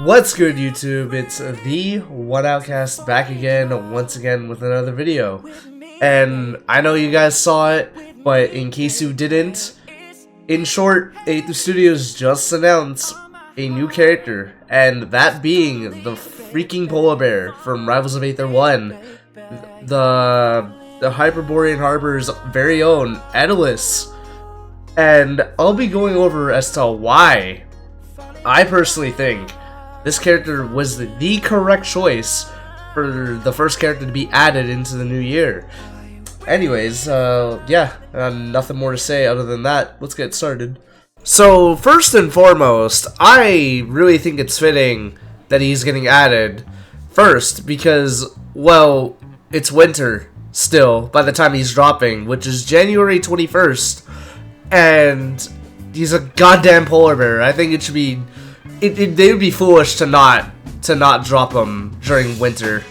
What's good, YouTube? It's the One Outcast back again, once again with another video. And I know you guys saw it, but in case you didn't, in short, Aether Studios just announced a new character, and that being the freaking polar bear from Rivals of Aether 1, the Hyperborean Harbor's very own Etalus. And I'll be going over as to why I personally think this character was the correct choice for the first character to be added into the new year. Anyways, nothing more to say other than that. Let's get started. So, first and foremost, I really think it's fitting that he's getting added first because, well, it's winter still by the time he's dropping, which is January 21st, and he's a goddamn polar bear. I think it should be... they would be foolish to not drop him during winter.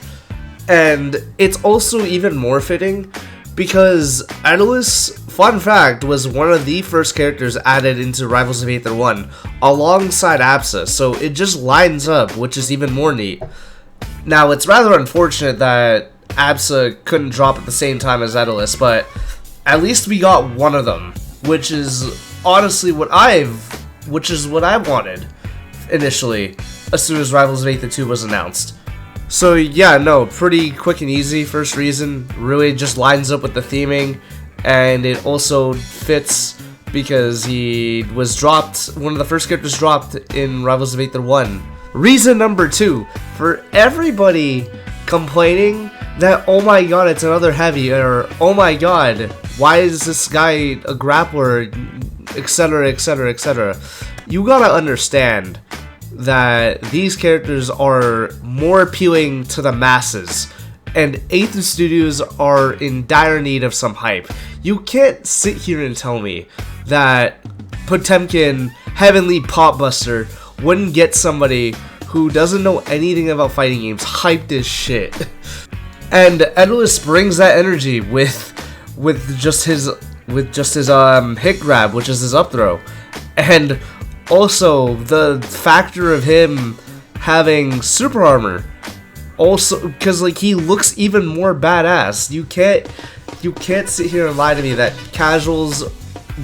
And it's also even more fitting because Etalus, fun fact, was one of the first characters added into Rivals of Aether 1 alongside Absa, so it just lines up, which is even more neat. Now, it's rather unfortunate that Absa couldn't drop at the same time as Etalus, but at least we got one of them, which is honestly what I wanted initially, as soon as Rivals of Aether 2 was announced. So yeah, no, pretty quick and easy. First reason, really just lines up with the theming, and it also fits because he was dropped, one of the first characters dropped in Rivals of Aether 1. Reason number 2, for everybody complaining that, oh my god, it's another heavy, or oh my god, why is this guy a grappler, etc, etc, etc. You gotta understand that these characters are more appealing to the masses, and Aether Studios are in dire need of some hype. You can't sit here and tell me that Potemkin, Heavenly Popbuster, wouldn't get somebody who doesn't know anything about fighting games hyped as shit. And Etalus brings that energy with just his hit grab, which is his up throw, and also the factor of him having super armor, also because like he looks even more badass. You can't sit here and lie to me that casuals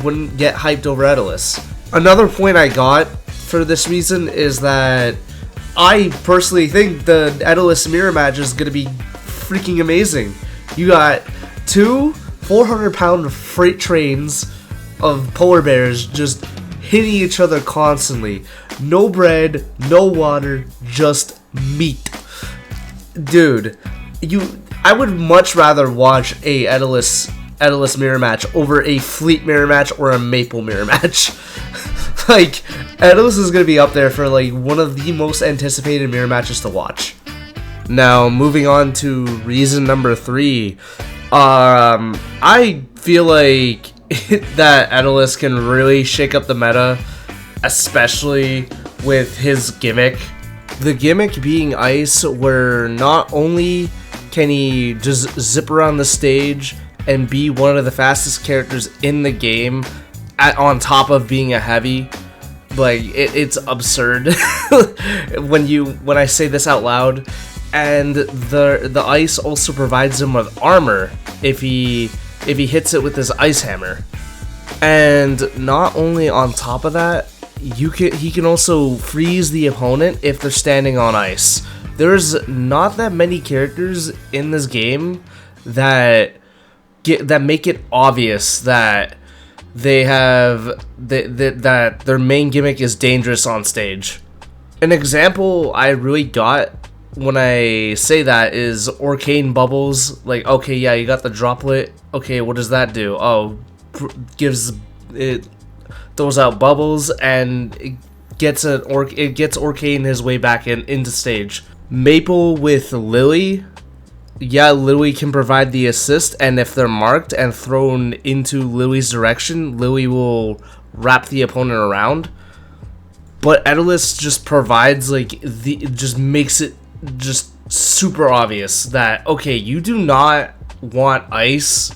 wouldn't get hyped over Etalus. Another point I got for this reason is that I personally think the Etalus mirror match is gonna be freaking amazing. You got two 400-pound freight trains of polar bears just hitting each other constantly. No bread, no water, just meat. Dude, I would much rather watch a Etalus mirror match over a Fleet mirror match or a Maple mirror match. Like, Etalus is gonna be up there for like one of the most anticipated mirror matches to watch. Now, moving on to reason number 3, I feel like that Etalus can really shake up the meta, especially with his gimmick. The gimmick being ice, where not only can he just zip around the stage and be one of the fastest characters in the game, on top of being a heavy. Like, it's absurd when I say this out loud. And the ice also provides him with armor if he hits it with his ice hammer. And not only on top of that, he can also freeze the opponent if they're standing on ice. There's not that many characters in this game that make it obvious that that their main gimmick is dangerous on stage. An example I really got when I say that is Arcane Bubbles. Like, okay, yeah, you got the droplet. Okay, what does that do? Oh, it throws out bubbles and it gets Arcane his way back into stage. Maple with Lily. Yeah, Lily can provide the assist, and if they're marked and thrown into Lily's direction, Lily will wrap the opponent around. But Etalus just provides just makes it just super obvious that, okay, you do not want ice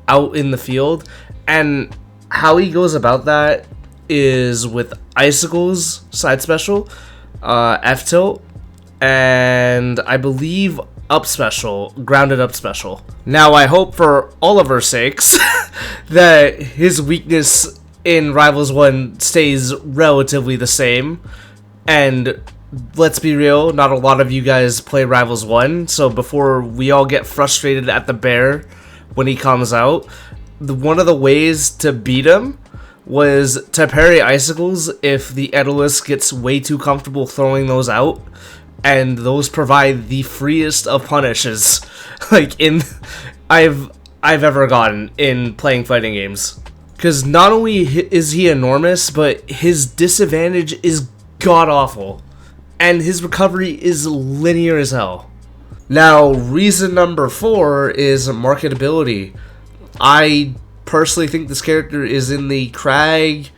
out in the field, and how he goes about that is with Icicle's side special. F tilt, and I believe up special, grounded up special. Now I hope for all of our sakes that his weakness in Rivals 1 stays relatively the same, and let's be real, not a lot of you guys play Rivals 1, so before we all get frustrated at the bear when he comes out, one of the ways to beat him was to parry icicles if the Etalus gets way too comfortable throwing those out, and those provide the freest of punishes like I've ever gotten in playing fighting games. Because not only is he enormous, but his disadvantage is god-awful. And his recovery is linear as hell. Now, reason number 4 is marketability. I personally think this character is in the Crag,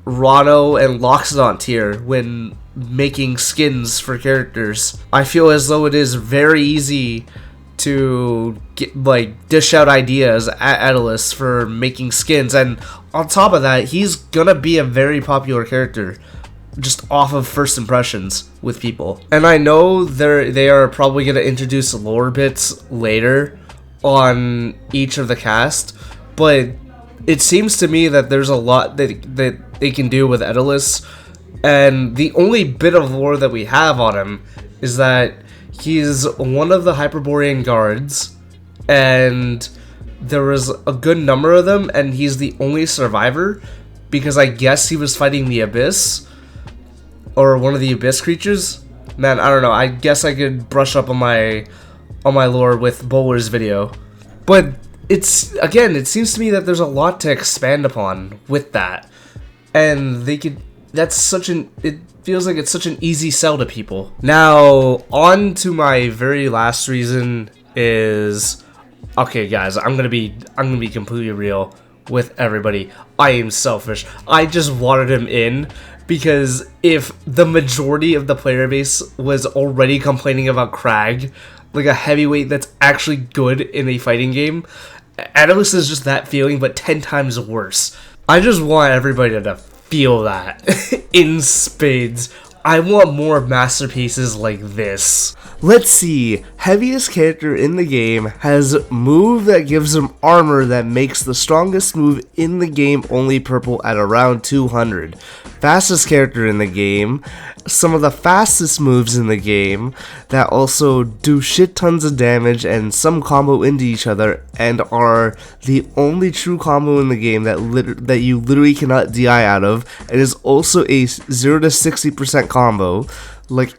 Rano, and Loxodon tier when making skins for characters. I feel as though it is very easy to dish out ideas at Etalus for making skins, and on top of that, he's gonna be a very popular character just off of first impressions with people. And I know they are probably gonna introduce lore bits later on each of the cast, but it seems to me that there's a lot that they can do with Etalus, and the only bit of lore that we have on him is that he's one of the Hyperborean guards, and there was a good number of them, and he's the only survivor because I guess he was fighting the Abyss, or one of the Abyss creatures. Man, I don't know, I guess I could brush up on my lore with Bowler's video. But it seems to me that there's a lot to expand upon with that, and it feels like it's such an easy sell to people. Now, on to my very last reason is, okay guys, I'm gonna be completely real with everybody. I am selfish. I just wanted him in because if the majority of the player base was already complaining about Crag, like a heavyweight that's actually good in a fighting game, Etalus is just that feeling, but 10 times worse. I just want everybody to feel that in spades. I want more masterpieces like this. Let's see. Heaviest character in the game has move that gives him armor that makes the strongest move in the game only purple at around 200. Fastest character in the game, some of the fastest moves in the game that also do shit tons of damage and some combo into each other and are the only true combo in the game that you literally cannot DI out of, and is also a 0 to 60% combo. Like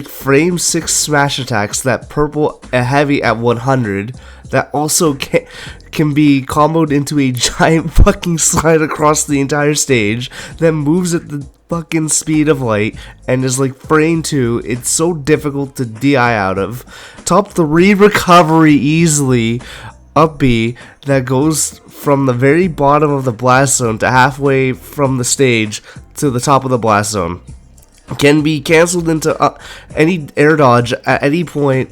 frame 6 smash attacks that purple a heavy at 100 that also can be comboed into a giant fucking slide across the entire stage that moves at the fucking speed of light and is like frame 2. It's so difficult to DI out of. Top 3 recovery easily. Up B that goes from the very bottom of the blast zone to halfway from the stage to the top of the blast zone. Can be cancelled into any air dodge at any point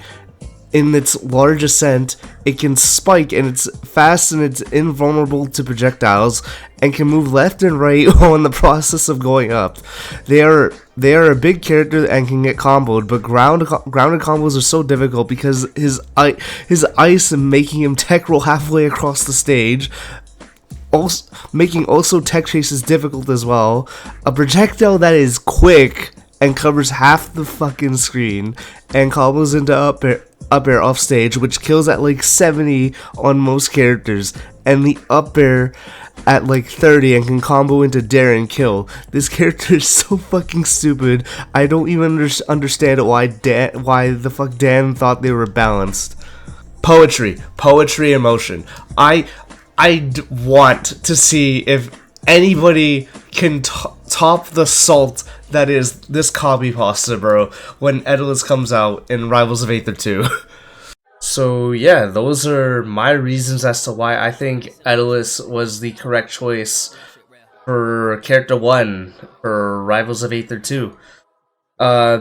in its large ascent. It can spike, and it's fast and it's invulnerable to projectiles and can move left and right while in the process of going up. They are a big character and can get comboed, but grounded combos are so difficult because his ice and making him tech roll halfway across the stage. Also, making tech chases difficult as well. A projectile that is quick and covers half the fucking screen and combos into up air off stage, which kills at like 70 on most characters, and the up air at like 30 and can combo into dare and kill. This character is so fucking stupid. I don't even understand why the fuck Dan thought they were balanced. Poetry, emotion. I want to see if anybody can top the salt that is this copy pasta, bro, when Etalus comes out in Rivals of Aether 2. So yeah, those are my reasons as to why I think Etalus was the correct choice for character 1 for Rivals of Aether 2.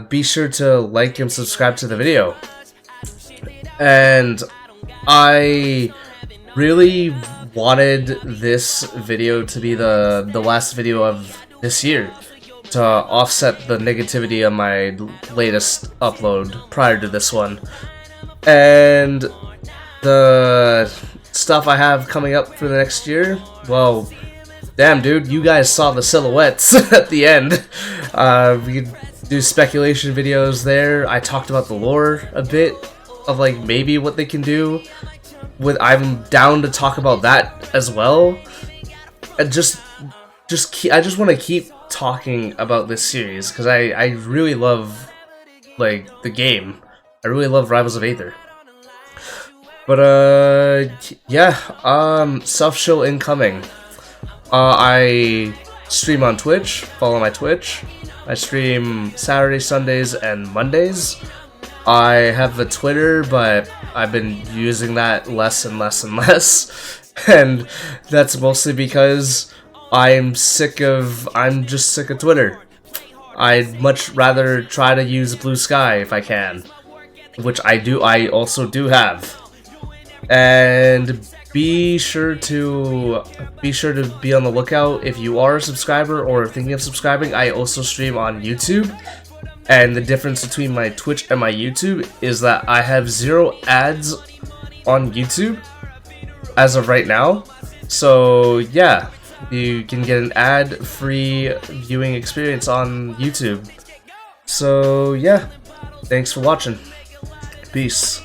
Be sure to like and subscribe to the video. And I really wanted this video to be the last video of this year, to offset the negativity of my latest upload prior to this one. And the stuff I have coming up for the next year, well, damn dude, you guys saw the silhouettes at the end. We could do speculation videos there. I talked about the lore a bit of like maybe what they can do. I'm down to talk about that as well. And I just want to keep talking about this series because I really love like the game. I really love Rivals of Aether. But yeah, self-show incoming. I stream on Twitch. Follow my Twitch. I stream Saturdays, Sundays, and Mondays. I have a Twitter, but I've been using that less and less and less. And that's mostly because I'm just sick of Twitter. I'd much rather try to use Blue Sky if I can, which I also do have. And be sure to be on the lookout if you are a subscriber or thinking of subscribing. I also stream on YouTube, and the difference between my Twitch and my YouTube is that I have 0 ads on YouTube as of right now. So yeah, you can get an ad-free viewing experience on YouTube. So yeah, thanks for watching. Peace.